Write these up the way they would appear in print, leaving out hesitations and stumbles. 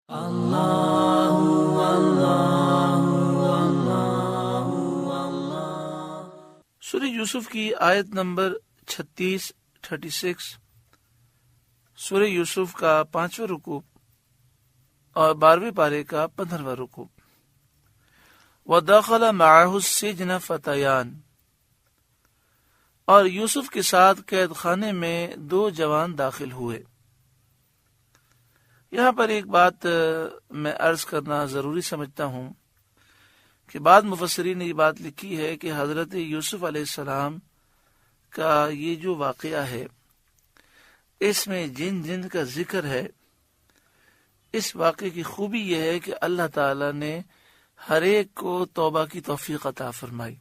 سورہ یوسف کی آیت نمبر 36 سورہ یوسف کا 5واں رکوع اور 12ویں پارے کا 15واں رکوع۔ وَدَخَلَ مَعَهُ السِّجْنَ فَتَيَانِ، اور یوسف کے ساتھ قید خانے میں 2 جوان داخل ہوئے۔ یہاں پر ایک بات میں عرض کرنا ضروری سمجھتا ہوں کہ بعض مفسرین نے یہ بات لکھی ہے کہ حضرت یوسف علیہ السلام کا یہ جو واقعہ ہے اس میں جن کا ذکر ہے، اس واقعے کی خوبی یہ ہے کہ اللہ تعالی نے ہر ایک کو توبہ کی توفیق عطا فرمائی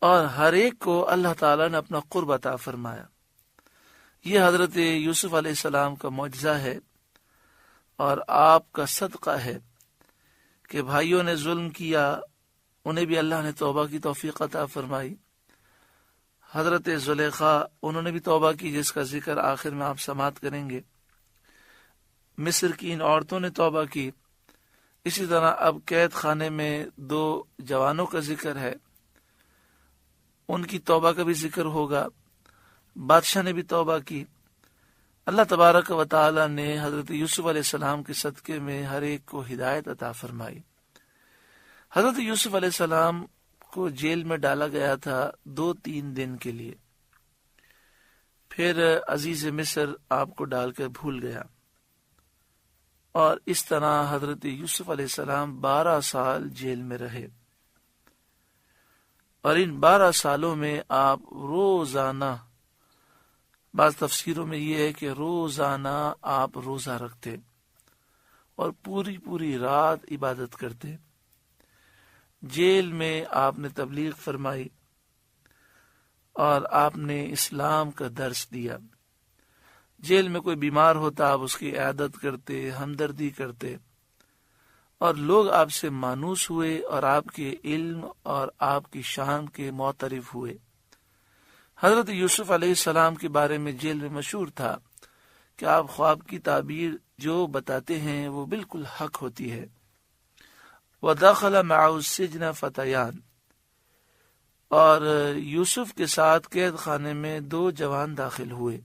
اور ہر ایک کو اللہ تعالی نے اپنا قرب عطا فرمایا۔ یہ حضرت یوسف علیہ السلام کا معجزہ ہے اور آپ کا صدقہ ہے کہ بھائیوں نے ظلم کیا، انہیں بھی اللہ نے توبہ کی توفیق عطا فرمائی۔ حضرت زلیخا انہوں نے بھی توبہ کی، جس کا ذکر آخر میں آپ سماعت کریں گے۔ مصر کی ان عورتوں نے توبہ کی۔ اسی طرح اب قید خانے میں 2 جوانوں کا ذکر ہے، ان کی توبہ کا بھی ذکر ہوگا۔ بادشاہ نے بھی توبہ کی۔ اللہ تبارک و تعالی نے حضرت یوسف علیہ السلام کے صدقے میں ہر ایک کو ہدایت عطا فرمائی۔ حضرت یوسف علیہ السلام کو جیل میں ڈالا گیا تھا 2-3 دن کے لیے، پھر عزیز مصر آپ کو ڈال کر بھول گیا، اور اس طرح حضرت یوسف علیہ السلام 12 سال جیل میں رہے، اور ان 12 سالوں میں آپ روزانہ، بعض تفسیروں میں یہ ہے کہ روزانہ آپ روزہ رکھتے اور پوری رات عبادت کرتے۔ جیل میں آپ نے تبلیغ فرمائی اور آپ نے اسلام کا درس دیا۔ جیل میں کوئی بیمار ہوتا آپ اس کی عیادت کرتے، ہمدردی کرتے، اور لوگ آپ سے مانوس ہوئے اور آپ کے علم اور آپ کی شان کے معترف ہوئے۔ حضرت یوسف علیہ السلام کے بارے میں جیل میں مشہور تھا کہ آپ خواب کی تعبیر جو بتاتے ہیں وہ بالکل حق ہوتی ہے۔ وَدَخَلَ مَعَهُ السِّجْنَ فَتَيَانِ، اور یوسف کے ساتھ قید خانے میں 2 جوان داخل ہوئے۔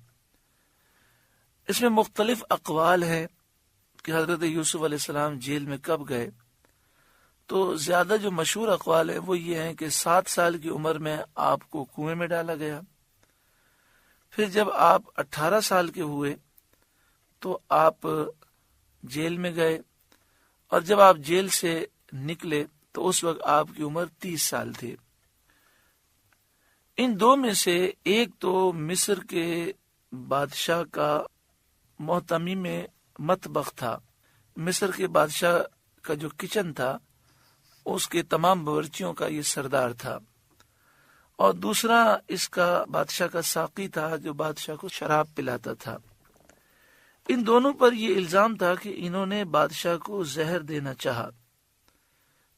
اس میں مختلف اقوال ہیں کہ حضرت یوسف علیہ السلام جیل میں کب گئے، تو زیادہ جو مشہور اقوال ہیں وہ یہ ہیں کہ 7 سال کی عمر میں آپ کو کنویں میں ڈالا گیا، پھر جب آپ 18 سال کے ہوئے تو آپ جیل میں گئے، اور جب آپ جیل سے نکلے تو اس وقت آپ کی عمر 30 سال تھی۔ ان 2 میں سے ایک تو مصر کے بادشاہ کا محتمم مطبخ تھا، مصر کے بادشاہ کا جو کچن تھا اس کے تمام باورچیوں کا یہ سردار تھا، اور دوسرا اس کا بادشاہ کا ساقی تھا جو بادشاہ کو شراب پلاتا تھا۔ ان دونوں پر یہ الزام تھا کہ انہوں نے بادشاہ کو زہر دینا چاہا۔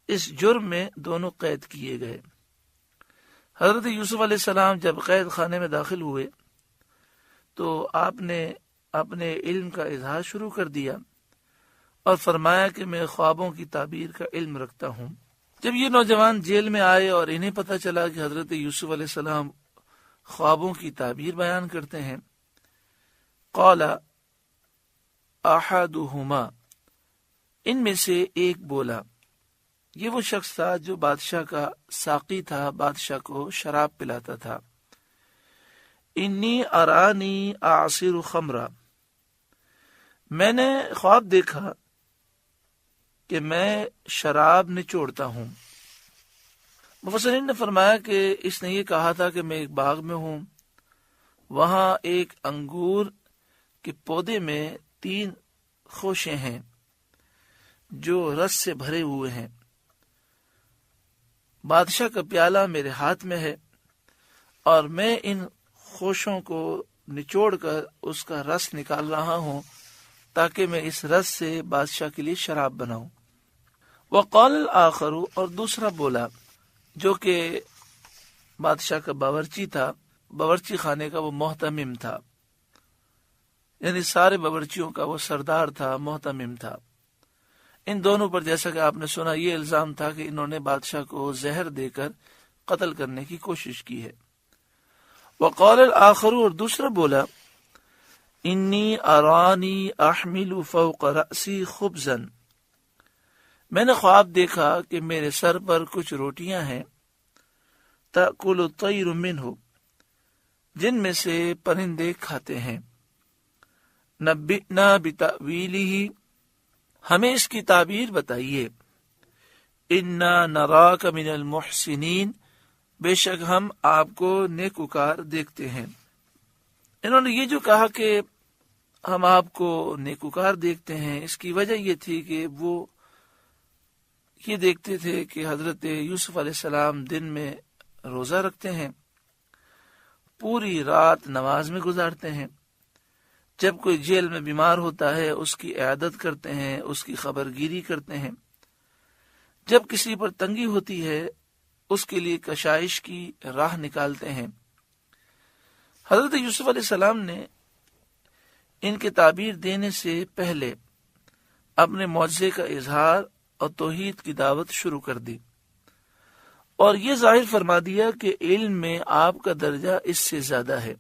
اس جرم میں دونوں قید کیے گئے۔ حضرت یوسف علیہ السلام جب قید خانے میں داخل ہوئے تو آپ نے اپنے علم کا اظہار شروع کر دیا اور فرمایا کہ میں خوابوں کی تعبیر کا علم رکھتا ہوں۔ جب یہ نوجوان جیل میں آئے اور انہیں پتہ چلا کہ حضرت یوسف علیہ السلام خوابوں کی تعبیر بیان کرتے ہیں، قال احدہما، ان میں سے ایک بولا، یہ وہ شخص تھا جو بادشاہ کا ساقی تھا، بادشاہ کو شراب پلاتا تھا، انی ارانی اعصر خمرا، میں نے خواب دیکھا کہ میں شراب نچوڑتا ہوں۔ مفسرین نے فرمایا کہ اس نے یہ کہا تھا کہ میں ایک باغ میں ہوں، وہاں ایک انگور کے پودے میں 3 خوشے ہیں جو رس سے بھرے ہوئے ہیں، بادشاہ کا پیالہ میرے ہاتھ میں ہے اور میں ان خوشوں کو نچوڑ کر اس کا رس نکال رہا ہوں تاکہ میں اس رس سے بادشاہ کے لیے شراب بناؤں۔ وقال الآخر، اور دوسرا بولا جو کہ بادشاہ کا باورچی تھا، باورچی خانے کا وہ محتمم تھا، یعنی سارے باورچیوں کا وہ سردار تھا، محتمم تھا۔ ان دونوں پر جیسا کہ آپ نے سنا یہ الزام تھا کہ انہوں نے بادشاہ کو زہر دے کر قتل کرنے کی کوشش کی ہے۔ وقال الآخر، اور دوسرا بولا، انی ارانی احمل فوق رأسی خبزا، میں نے خواب دیکھا کہ میرے سر پر کچھ روٹیاں ہیں، تأکل الطیر منہ، جن میں سے پرندے کھاتے ہیں، نبئنا بتأویلہ، ہمیں اس کی تعبیر بتائیے، انا نراک من المحسنین، بے شک ہم آپ کو نیکوکار دیکھتے ہیں۔ انہوں نے یہ جو کہا کہ ہم آپ کو نیکوکار دیکھتے ہیں، اس کی وجہ یہ تھی کہ وہ یہ دیکھتے تھے کہ حضرت یوسف علیہ السلام دن میں روزہ رکھتے ہیں، پوری رات نماز میں گزارتے ہیں، جب کوئی جیل میں بیمار ہوتا ہے اس کی عیادت کرتے ہیں، اس کی خبر گیری کرتے ہیں، جب کسی پر تنگی ہوتی ہے اس کے لیے کشائش کی راہ نکالتے ہیں۔ حضرت یوسف علیہ السلام نے ان کے تعبیر دینے سے پہلے اپنے معجزے کا اظہار اور توحید کی دعوت شروع کر دی، اور یہ ظاہر فرما دیا کہ علم میں آپ کا درجہ اس سے زیادہ ہے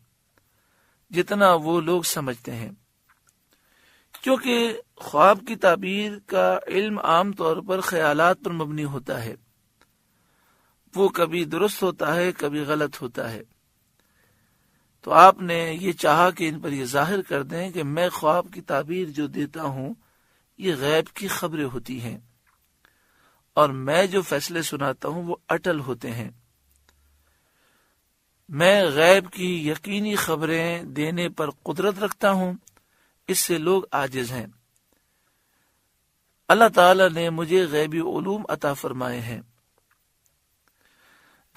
جتنا وہ لوگ سمجھتے ہیں، کیونکہ خواب کی تعبیر کا علم عام طور پر خیالات پر مبنی ہوتا ہے، وہ کبھی درست ہوتا ہے کبھی غلط ہوتا ہے۔ تو آپ نے یہ چاہا کہ ان پر یہ ظاہر کر دیں کہ میں خواب کی تعبیر جو دیتا ہوں یہ غیب کی خبریں ہوتی ہیں، اور میں جو فیصلے سناتا ہوں وہ اٹل ہوتے ہیں۔ میں غیب کی یقینی خبریں دینے پر قدرت رکھتا ہوں، اس سے لوگ عاجز ہیں۔ اللہ تعالی نے مجھے غیبی علوم عطا فرمائے ہیں۔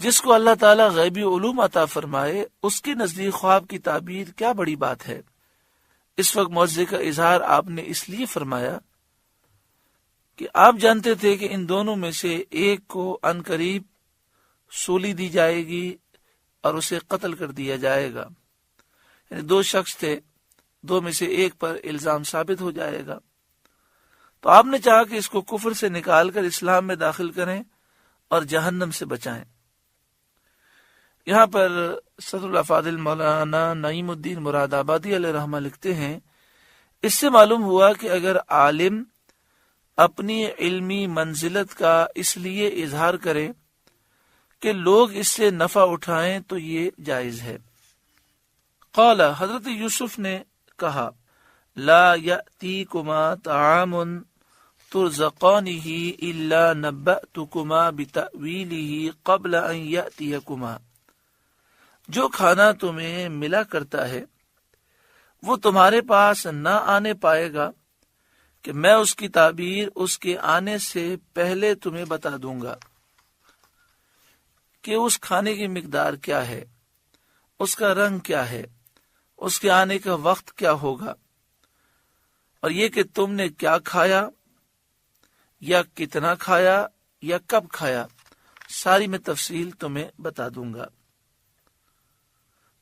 جس کو اللہ تعالیٰ غیبی علوم عطا فرمائے اس کے نزدیک خواب کی تعبیر کیا بڑی بات ہے۔ اس وقت معجزے کا اظہار آپ نے اس لیے فرمایا کہ آپ جانتے تھے کہ ان دونوں میں سے ایک کو عنقریب سولی دی جائے گی اور اسے قتل کر دیا جائے گا، یعنی دو شخص تھے، دو میں سے ایک پر الزام ثابت ہو جائے گا، تو آپ نے چاہا کہ اس کو کفر سے نکال کر اسلام میں داخل کریں اور جہنم سے بچائیں۔ یہاں پر صدر الافاضل مولانا نعیم الدین مراد آبادی علیہ رحمہ لکھتے ہیں، اس سے معلوم ہوا کہ اگر عالم اپنی علمی منزلت کا اس لیے اظہار کرے کہ لوگ اس سے نفع اٹھائیں تو یہ جائز ہے۔ قال، حضرت یوسف نے کہا، لا یأتیکما طعام ترزقانہ الا نبأتکما بتأویلہ قبل ان یأتیکما، جو کھانا تمہیں ملا کرتا ہے وہ تمہارے پاس نہ آنے پائے گا کہ میں اس کی تعبیر اس کے آنے سے پہلے تمہیں بتا دوں گا کہ اس کھانے کی مقدار کیا ہے، اس کا رنگ کیا ہے، اس کے آنے کا وقت کیا ہوگا، اور یہ کہ تم نے کیا کھایا یا کتنا کھایا یا کب کھایا، ساری میں تفصیل تمہیں بتا دوں گا۔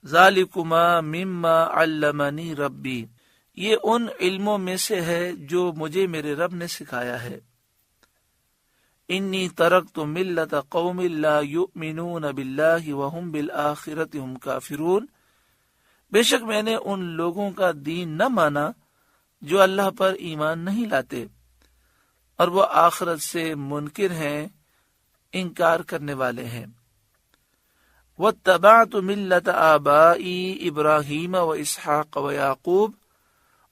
ذالکما مما علمنی ربی، یہ ان علموں میں سے ہے جو مجھے میرے رب نے سکھایا ہے۔ انی ترکت ملت قوم لا یؤمنون باللہ وہم بالآخرۃ ہم کافرون، بے شک میں نے ان لوگوں کا دین نہ مانا جو اللہ پر ایمان نہیں لاتے اور وہ آخرت سے منکر ہیں، انکار کرنے والے ہیں۔ واتبعت ملت آبائی ابراہیم و اسحاق و یعقوب،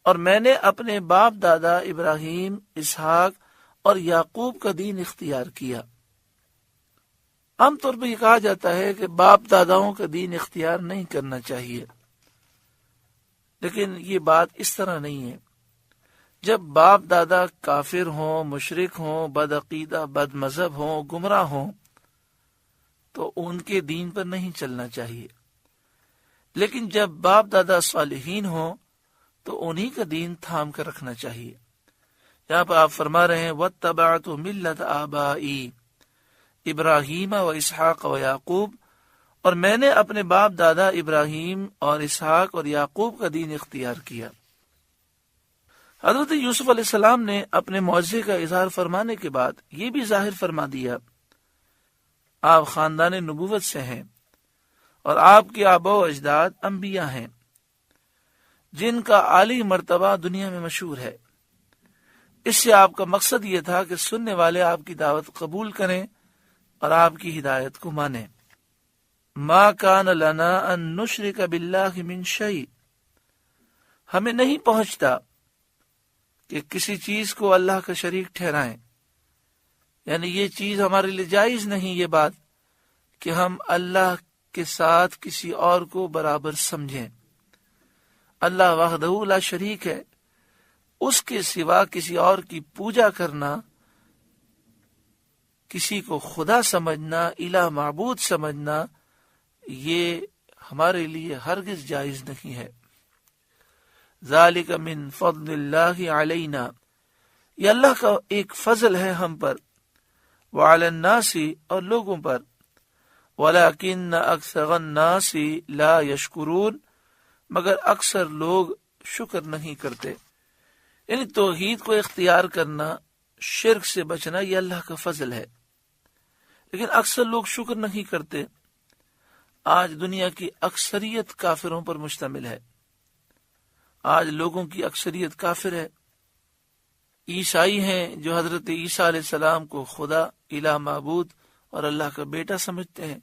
اور میں نے اپنے باپ دادا ابراہیم، اسحاق اور یعقوب کا دین اختیار کیا۔ عام طور پر یہ کہا جاتا ہے کہ باپ داداؤں کا دین اختیار نہیں کرنا چاہیے، لیکن یہ بات اس طرح نہیں ہے۔ جب باپ دادا کافر ہوں، مشرک ہوں، بدعقیدہ، بد مذہب ہوں، گمراہ ہوں تو ان کے دین پر نہیں چلنا چاہیے، لیکن جب باپ دادا صالحین ہوں تو انہی کا دین تھام کر رکھنا چاہیے۔ یہاں پر آپ فرما رہے ہیں واتبعت ملت آبائی ابراہیم و اسحاق و یعقوب، اور میں نے اپنے باپ دادا ابراہیم اور اسحاق اور یعقوب کا دین اختیار کیا۔ حضرت یوسف علیہ السلام نے اپنے معجزے کا اظہار فرمانے کے بعد یہ بھی ظاہر فرما دیا آپ خاندان نبوت سے ہیں اور آپ کے آباء و اجداد انبیاء ہیں جن کا عالی مرتبہ دنیا میں مشہور ہے۔ اس سے آپ کا مقصد یہ تھا کہ سننے والے آپ کی دعوت قبول کریں اور آپ کی ہدایت کو مانیں۔ ما کان لنا ان نشرک باللہ من شیء، ہمیں نہیں پہنچتا کہ کسی چیز کو اللہ کا شریک ٹھہرائیں، یعنی یہ چیز ہمارے لیے جائز نہیں، یہ بات کہ ہم اللہ کے ساتھ کسی اور کو برابر سمجھیں۔ اللہ وحدہ لا شریک ہے، اس کے سوا کسی اور کی پوجا کرنا، کسی کو خدا سمجھنا، الہ معبود سمجھنا، یہ ہمارے لیے ہرگز جائز نہیں ہے۔ ذالک من فضل اللہ علینا، یہ اللہ کا ایک فضل ہے ہم پر، وعلی الناس، اور لوگوں پر، ولکن اکثر الناس لا یشکرون، مگر اکثر لوگ شکر نہیں کرتے۔ یعنی توحید کو اختیار کرنا، شرک سے بچنا، یہ اللہ کا فضل ہے، لیکن اکثر لوگ شکر نہیں کرتے۔ آج دنیا کی اکثریت کافروں پر مشتمل ہے، آج لوگوں کی اکثریت کافر ہے۔ عیسائی ہیں جو حضرت عیسیٰ علیہ السلام کو خدا، الہ معبود اور اللہ کا بیٹا سمجھتے ہیں،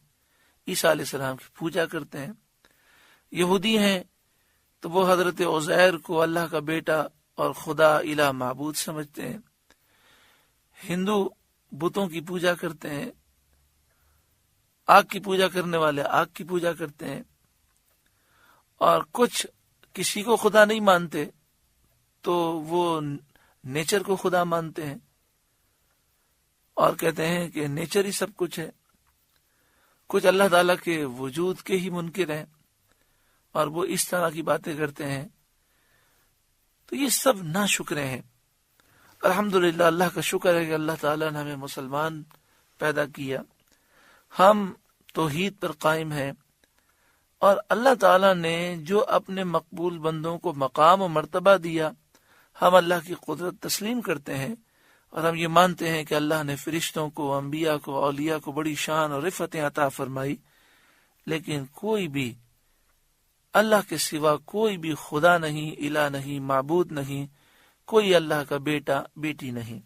عیسیٰ علیہ السلام کی پوجا کرتے ہیں۔ یہودی ہیں تو وہ حضرت عزیر کو اللہ کا بیٹا اور خدا، الہ معبود سمجھتے ہیں۔ ہندو بتوں کی پوجا کرتے ہیں، آگ کی پوجا کرنے والے آگ کی پوجا کرتے ہیں، اور کچھ کسی کو خدا نہیں مانتے تو وہ نیچر کو خدا مانتے ہیں اور کہتے ہیں کہ نیچر ہی سب کچھ ہے۔ کچھ اللہ تعالیٰ کے وجود کے ہی منکر ہیں اور وہ اس طرح کی باتیں کرتے ہیں۔ تو یہ سب ناشکرے ہیں۔ الحمدللہ، اللہ کا شکر ہے کہ اللہ تعالیٰ نے ہمیں مسلمان پیدا کیا، ہم توحید پر قائم ہیں، اور اللہ تعالیٰ نے جو اپنے مقبول بندوں کو مقام و مرتبہ دیا، ہم اللہ کی قدرت تسلیم کرتے ہیں، اور ہم یہ مانتے ہیں کہ اللہ نے فرشتوں کو، انبیاء کو، اولیاء کو بڑی شان اور رفعتیں عطا فرمائی، لیکن کوئی بھی اللہ کے سوا کوئی بھی خدا نہیں، الہ نہیں، معبود نہیں، کوئی اللہ کا بیٹا بیٹی نہیں۔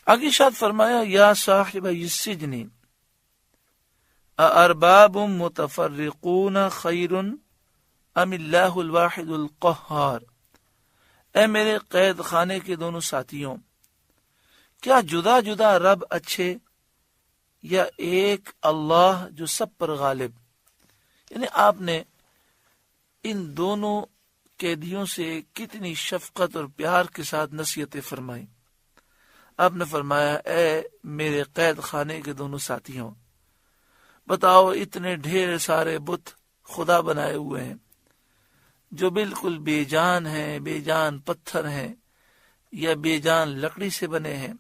آگے ارشاد فرمایا، یا صاحب السجن اارباب متفرقون خیر ام اللہ الواحد القہار، اے میرے قید خانے کے دونوں ساتھیوں، کیا جدا جدا رب اچھے یا ایک اللہ جو سب پر غالب؟ یعنی آپ نے ان دونوں قیدیوں سے کتنی شفقت اور پیار کے ساتھ نصیحتیں فرمائی۔ آپ نے فرمایا، اے میرے قید خانے کے دونوں ساتھیوں، بتاؤ اتنے ڈھیر سارے بت خدا بنائے ہوئے ہیں جو بالکل بے جان ہیں، بے جان پتھر ہیں یا بے جان لکڑی سے بنے ہیں،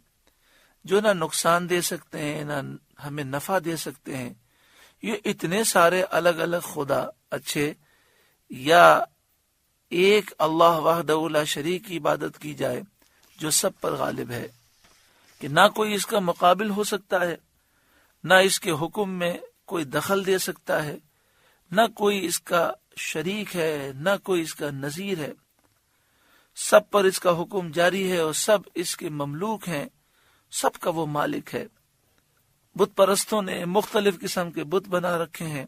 جو نہ نقصان دے سکتے ہیں نہ ہمیں نفع دے سکتے ہیں، یہ اتنے سارے الگ الگ خدا اچھے، یا ایک اللہ وحدہ لا شریک کی عبادت کی جائے جو سب پر غالب ہے، کہ نہ کوئی اس کا مقابل ہو سکتا ہے، نہ اس کے حکم میں کوئی دخل دے سکتا ہے، نہ کوئی اس کا شریک ہے، نہ کوئی اس کا نظیر ہے، سب پر اس کا حکم جاری ہے اور سب اس کے مملوک ہیں، سب کا وہ مالک ہے۔ بت پرستوں نے مختلف قسم کے بت بنا رکھے ہیں،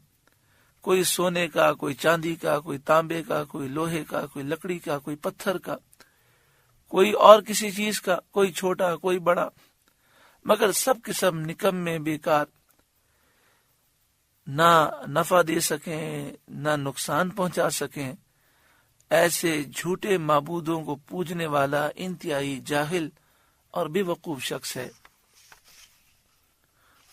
کوئی سونے کا، کوئی چاندی کا، کوئی تانبے کا، کوئی لوہے کا، کوئی لکڑی کا، کوئی پتھر کا، کوئی اور کسی چیز کا، کوئی چھوٹا کوئی بڑا، مگر سب کے سب نکمے، بیکار، نہ نفع دے سکیں نہ نقصان پہنچا سکیں۔ ایسے جھوٹے معبودوں کو پوجنے والا انتہائی جاہل اور بے وقوف شخص ہے۔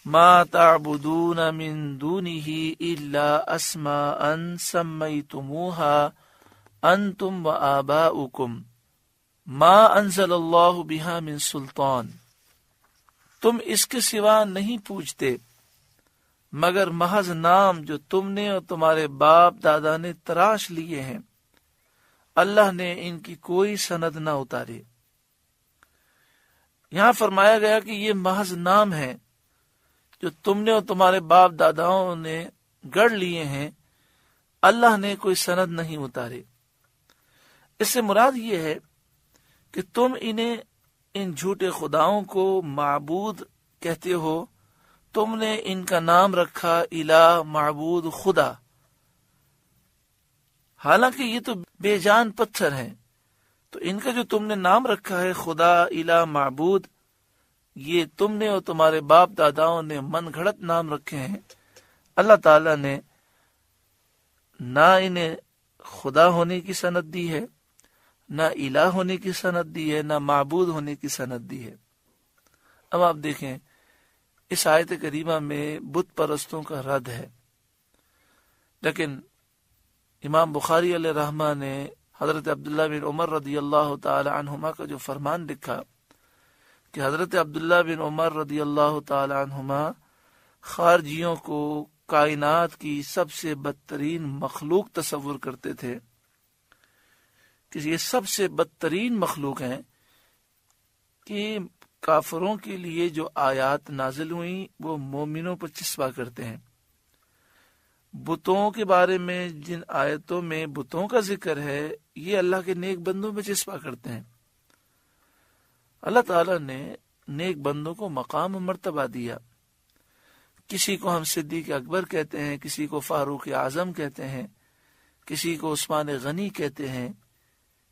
ما تعبدون من دونه الا اسماء سميتموها انتم وآباؤكم ما انزل اللہ بها من سلطان، تم اس کے سوا نہیں پوجتے مگر محض نام جو تم نے اور تمہارے باپ دادا نے تراش لیے ہیں، اللہ نے ان کی کوئی سند نہ اتاری۔ یہاں فرمایا گیا کہ یہ محض نام ہے جو تم نے اور تمہارے باپ داداؤں نے گڑھ لیے ہیں، اللہ نے کوئی سند نہیں اتاری۔ اس سے مراد یہ ہے کہ تم انہیں ان جھوٹے خداؤں کو معبود کہتے ہو، تم نے ان کا نام رکھا الہ، معبود، خدا، حالانکہ یہ تو بے جان پتھر ہیں۔ تو ان کا جو تم نے نام رکھا ہے خدا، الہ، معبود، یہ تم نے اور تمہارے باپ داداؤں نے من گھڑت نام رکھے ہیں۔ اللہ تعالی نے نہ انہیں خدا ہونے کی سند دی ہے، نہ الہ ہونے کی سند دی ہے، نہ معبود ہونے کی سند دی ہے۔ اب آپ دیکھیں اس آیت کریمہ میں بت پرستوں کا رد ہے، لیکن امام بخاری علیہ رحمہ نے حضرت عبداللہ بن عمر رضی اللہ تعالی عنہما کا جو فرمان لکھا کہ حضرت عبداللہ بن عمر رضی اللہ تعالی عنہما خارجیوں کو کائنات کی سب سے بدترین مخلوق تصور کرتے تھے کہ یہ سب سے بدترین مخلوق ہیں، کہ کافروں کے لیے جو آیات نازل ہوئیں وہ مومنوں پر چسپا کرتے ہیں۔ بتوں کے بارے میں جن آیتوں میں بتوں کا ذکر ہے یہ اللہ کے نیک بندوں میں چسپا کرتے ہیں۔ اللہ تعالیٰ نے نیک بندوں کو مقام و مرتبہ دیا، کسی کو ہم صدیق اکبر کہتے ہیں، کسی کو فاروق اعظم کہتے ہیں، کسی کو عثمان غنی کہتے ہیں،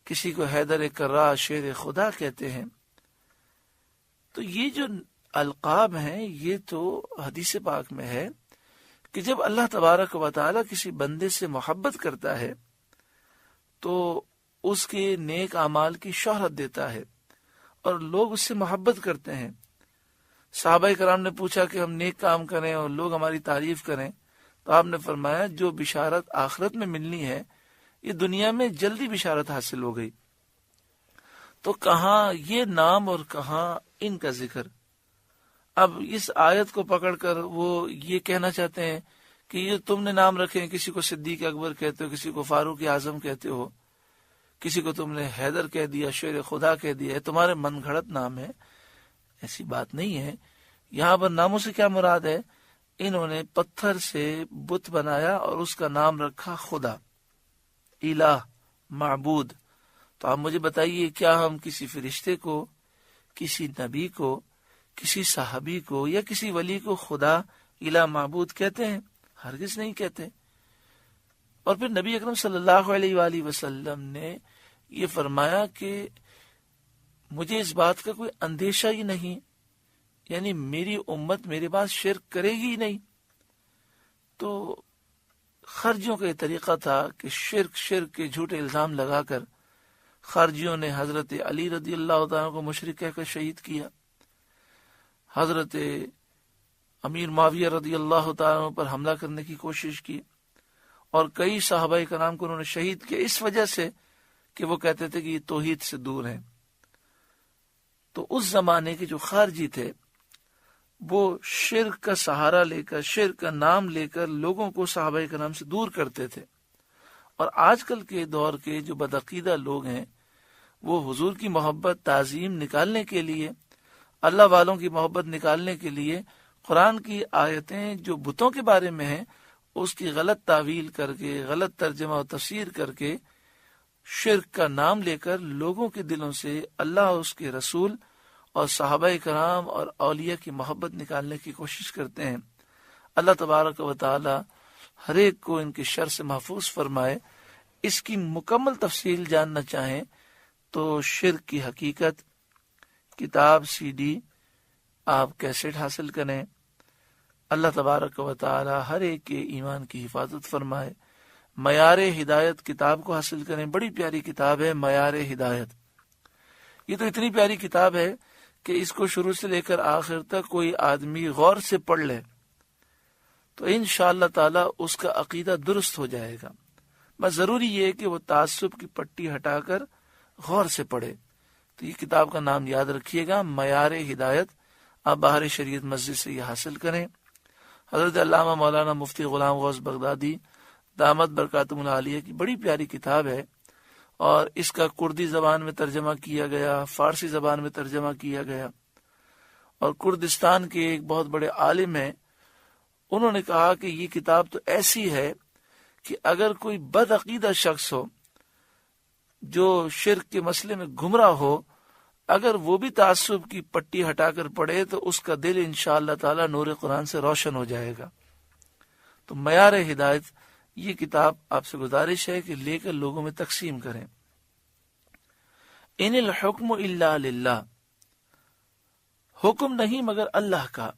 کسی کو حیدر کرار شیر خدا کہتے ہیں۔ تو یہ جو القاب ہیں یہ تو حدیث پاک میں ہے کہ جب اللہ تبارک و تعالی کسی بندے سے محبت کرتا ہے تو اس کے نیک اعمال کی شہرت دیتا ہے اور لوگ اس سے محبت کرتے ہیں۔ صحابہ کرام نے پوچھا کہ ہم نیک کام کریں اور لوگ ہماری تعریف کریں، تو آپ نے فرمایا جو بشارت آخرت میں ملنی ہے یہ دنیا میں جلدی بشارت حاصل ہو گئی۔ تو کہاں یہ نام اور کہاں ان کا ذکر۔ اب اس آیت کو پکڑ کر وہ یہ کہنا چاہتے ہیں کہ یہ تم نے نام رکھے ہیں، کسی کو صدیق اکبر کہتے ہو، کسی کو فاروق اعظم کہتے ہو، کسی کو تم نے حیدر کہہ دیا، شیر خدا کہہ دیا، ہے تمہارے من گھڑت نام ہے۔ ایسی بات نہیں ہے۔ یہاں پر ناموں سے کیا مراد ہے؟ انہوں نے پتھر سے بت بنایا اور اس کا نام رکھا خدا، الہ، معبود۔ تو آپ مجھے بتائیے کیا ہم کسی فرشتے کو، کسی نبی کو، کسی صحابی کو یا کسی ولی کو خدا، الہ، معبود کہتے ہیں؟ ہرگز نہیں کہتے۔ اور پھر نبی اکرم صلی اللہ علیہ وآلہ وسلم نے یہ فرمایا کہ مجھے اس بات کا کوئی اندیشہ ہی نہیں، یعنی میری امت میرے پاس شرک کرے گی نہیں۔ تو خارجیوں کا یہ طریقہ تھا کہ شرک کے جھوٹے الزام لگا کر خارجیوں نے حضرت علی رضی اللہ تعالیٰ کو مشرک کہہ کر شہید کیا، حضرت امیر معاویہ رضی اللہ تعالیٰ پر حملہ کرنے کی کوشش کی، اور کئی صحابہ کرام کو انہوں نے شہید کیا اس وجہ سے کہ وہ کہتے تھے کہ یہ توحید سے دور ہیں۔ تو اس زمانے کے جو خارجی تھے وہ شرک کا سہارا لے کر، شرک کا نام لے کر لوگوں کو صحابہ کرام سے دور کرتے تھے۔ اور آج کل کے دور کے جو بدعقیدہ لوگ ہیں وہ حضور کی محبت، تعظیم نکالنے کے لیے، اللہ والوں کی محبت نکالنے کے لیے قرآن کی آیتیں جو بتوں کے بارے میں ہیں اس کی غلط تعویل کر کے، غلط ترجمہ و تفسیر کر کے، شرک کا نام لے کر لوگوں کے دلوں سے اللہ، اس کے رسول اور صحابہ کرام اور اولیاء کی محبت نکالنے کی کوشش کرتے ہیں۔ اللہ تبارک و تعالی ہر ایک کو ان کے شر سے محفوظ فرمائے۔ اس کی مکمل تفصیل جاننا چاہیں تو شرک کی حقیقت کتاب CD آپ کیسٹ حاصل کریں۔ اللہ تبارک و تعالی ہر ایک کے ایمان کی حفاظت فرمائے۔ معیار ہدایت کتاب کو حاصل کریں، بڑی پیاری کتاب ہے معیار ہدایت۔ یہ تو اتنی پیاری کتاب ہے کہ اس کو شروع سے لے کر آخر تک کوئی آدمی غور سے پڑھ لے تو انشاءاللہ تعالی اس کا عقیدہ درست ہو جائے گا۔ بس ضروری یہ ہے کہ وہ تعصب کی پٹی ہٹا کر غور سے پڑھے۔ تو یہ کتاب کا نام یاد رکھیے گا، معیار ہدایت۔ آپ بہار شریعت مسجد سے یہ حاصل کریں۔ حضرت علامہ مولانا مفتی غلام غوث بغدادی دامت برکاتہم العالیہ کی بڑی پیاری کتاب ہے، اور اس کا کردی زبان میں ترجمہ کیا گیا، فارسی زبان میں ترجمہ کیا گیا، اور کردستان کے ایک بہت بڑے عالم ہیں، انہوں نے کہا کہ یہ کتاب تو ایسی ہے کہ اگر کوئی بد عقیدہ شخص ہو جو شرک کے مسئلے میں گمراہ ہو، اگر وہ بھی تعصب کی پٹی ہٹا کر پڑھے تو اس کا دل انشاءاللہ تعالی نور قرآن سے روشن ہو جائے گا۔ تو معیار ہدایت، یہ کتاب آپ سے گزارش ہے کہ لے کر لوگوں میں تقسیم کریں۔ ان الحکم الا للہ، حکم نہیں مگر اللہ کا۔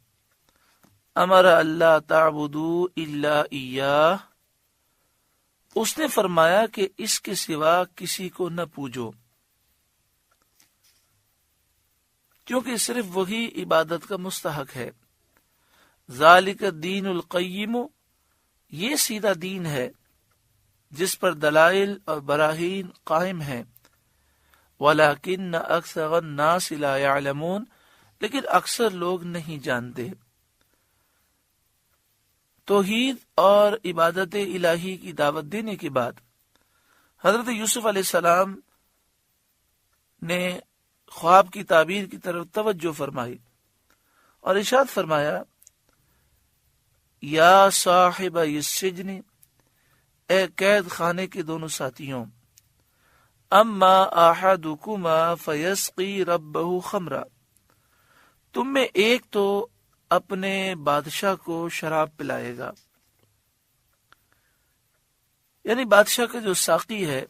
امر اللہ تعبدوا الا ایاہ، اس نے فرمایا کہ اس کے سوا کسی کو نہ پوجو، کیونکہ صرف وہی عبادت کا مستحق ہے۔ ذالک الدین القیم، یہ سیدھا دین ہے جس پر دلائل اور براہین قائم ہیں۔ وَلَكِنَّ أَكْثَرَ النَّاسِ لَا يَعْلَمُونَ، لیکن اکثر لوگ نہیں جانتے۔ توحید اور عبادت الہی کی دعوت دینے کے بعد حضرت یوسف علیہ السلام نے خواب کی تعبیر کی طرف توجہ فرمائی اور ارشاد فرمایا، یا صاحب السجن، اے قید خانے کے دونوں ساتھیوں، اما احدکما فیسقی ربہ خمرا، تم میں ایک تو اپنے بادشاہ کو شراب پلائے گا، یعنی بادشاہ کا جو ساقی ہے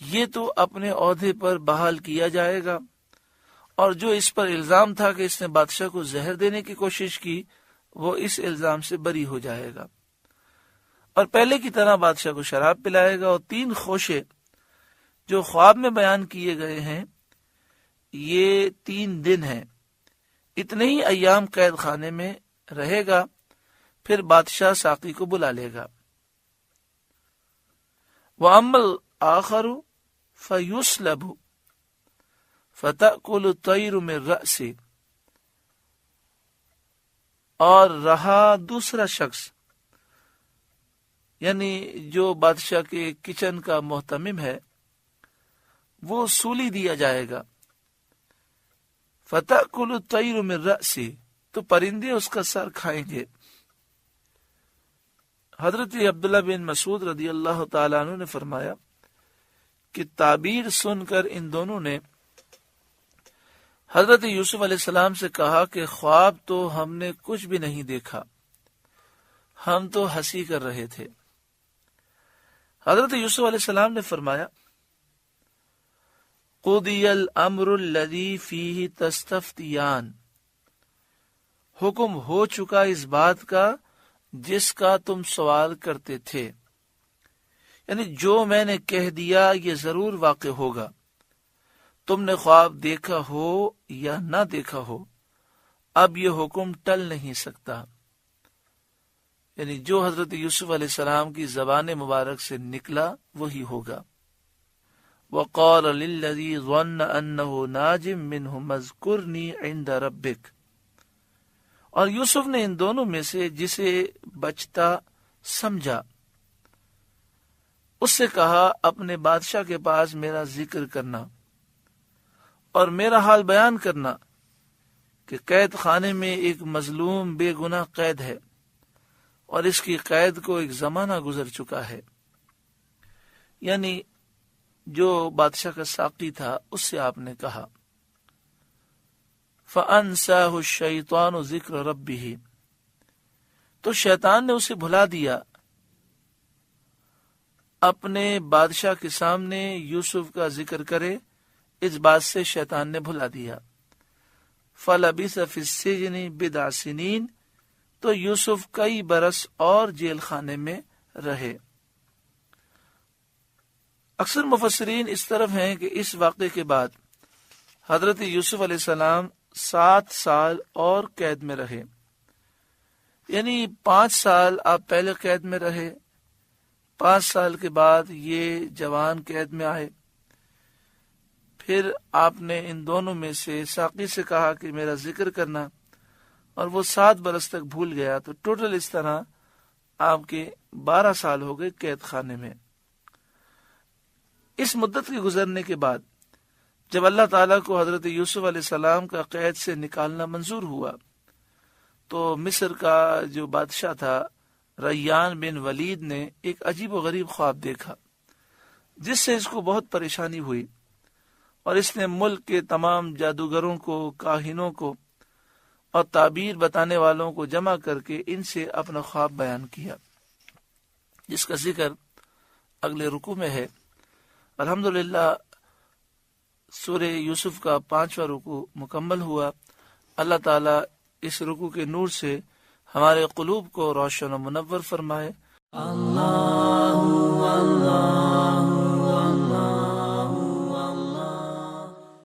یہ تو اپنے عہدے پر بحال کیا جائے گا، اور جو اس پر الزام تھا کہ اس نے بادشاہ کو زہر دینے کی کوشش کی، وہ اس الزام سے بری ہو جائے گا، اور پہلے کی طرح بادشاہ کو شراب پلائے گا۔ اور 3 خوشے جو خواب میں بیان کیے گئے ہیں یہ 3 دن ہیں، اتنے ہی ایام قید خانے میں رہے گا، پھر بادشاہ ساقی کو بلا لے گا۔ وَأَمَّا الْآخَرُ فَيُسْلَبُ فَتَأْكُلُ الطَّيْرُ مِنْ رَأْسِهِ، اور رہا دوسرا شخص، یعنی جو بادشاہ کے کچن کا محتمم ہے، وہ سولی دیا جائے گا۔ فَتَأْكُلُ الطَّيْرُ مِنْ رَأْسِهِ، تو پرندے اس کا سر کھائیں گے۔ حضرت عبداللہ بن مسعود رضی اللہ تعالیٰ عنہ نے فرمایا کہ تعبیر سن کر ان دونوں نے حضرت یوسف علیہ السلام سے کہا کہ خواب تو ہم نے کچھ بھی نہیں دیکھا، ہم تو ہنسی کر رہے تھے۔ حضرت یوسف علیہ السلام نے فرمایا، قُضِیَ الْأَمْرُ الَّذِی فِیہ تَسْتَفْتِیَانِ، حکم ہو چکا اس بات کا جس کا تم سوال کرتے تھے، یعنی جو میں نے کہہ دیا یہ ضرور واقع ہوگا، تم نے خواب دیکھا ہو یا نہ دیکھا ہو، اب یہ حکم ٹل نہیں سکتا، یعنی جو حضرت یوسف علیہ السلام کی زبان مبارک سے نکلا وہی ہوگا۔ وَقَالَ لِلَّذِي ظَنَّ أَنَّهُ نَاجٍ مِّنْهُ اذْكُرْنِي عِندَ رَبِّكَ، اور یوسف نے ان دونوں میں سے جسے بچتا سمجھا اس سے کہا، اپنے بادشاہ کے پاس میرا ذکر کرنا اور میرا حال بیان کرنا کہ قید خانے میں ایک مظلوم بے گناہ قید ہے، اور اس کی قید کو ایک زمانہ گزر چکا ہے، یعنی جو بادشاہ کا ساقی تھا اس سے آپ نے کہا۔ فَأَنْسَاهُ الشَّيْطَانُ ذِكْرَ رَبِّهِ، تو شیطان نے اسے بھلا دیا، اپنے بادشاہ کے سامنے یوسف کا ذکر کرے، اس بات سے شیطان نے بھلا دیا۔ فَلَبِثَ فِي السِّجْنِ بِضْعَ سِنِینَ، تو یوسف کئی برس اور جیل خانے میں رہے۔ اکثر مفسرین اس طرف ہیں کہ اس واقعے کے بعد حضرت یوسف علیہ السلام 7 سال اور قید میں رہے، یعنی 5 سال آپ پہلے قید میں رہے، 5 سال کے بعد یہ جوان قید میں آئے، پھر آپ نے ان دونوں میں سے ساقی سے کہا کہ میرا ذکر کرنا، اور وہ 7 برس تک بھول گیا، تو ٹوٹل اس طرح آپ کے 12 سال ہو گئے قید خانے میں۔ اس مدت کے گزرنے کے بعد جب اللہ تعالیٰ کو حضرت یوسف علیہ السلام کا قید سے نکالنا منظور ہوا تو مصر کا جو بادشاہ تھا ریان بن ولید نے ایک عجیب و غریب خواب دیکھا، جس سے اس کو بہت پریشانی ہوئی، اور اس نے ملک کے تمام جادوگروں کو، کاہنوں کو اور تعبیر بتانے والوں کو جمع کر کے ان سے اپنا خواب بیان کیا، جس کا ذکر اگلے رکوع میں ہے۔ الحمدللہ سورہ یوسف کا 5واں رکوع مکمل ہوا۔ اللہ تعالیٰ اس رکوع کے نور سے ہمارے قلوب کو روشن و منور فرمائے۔ اللہ اللہ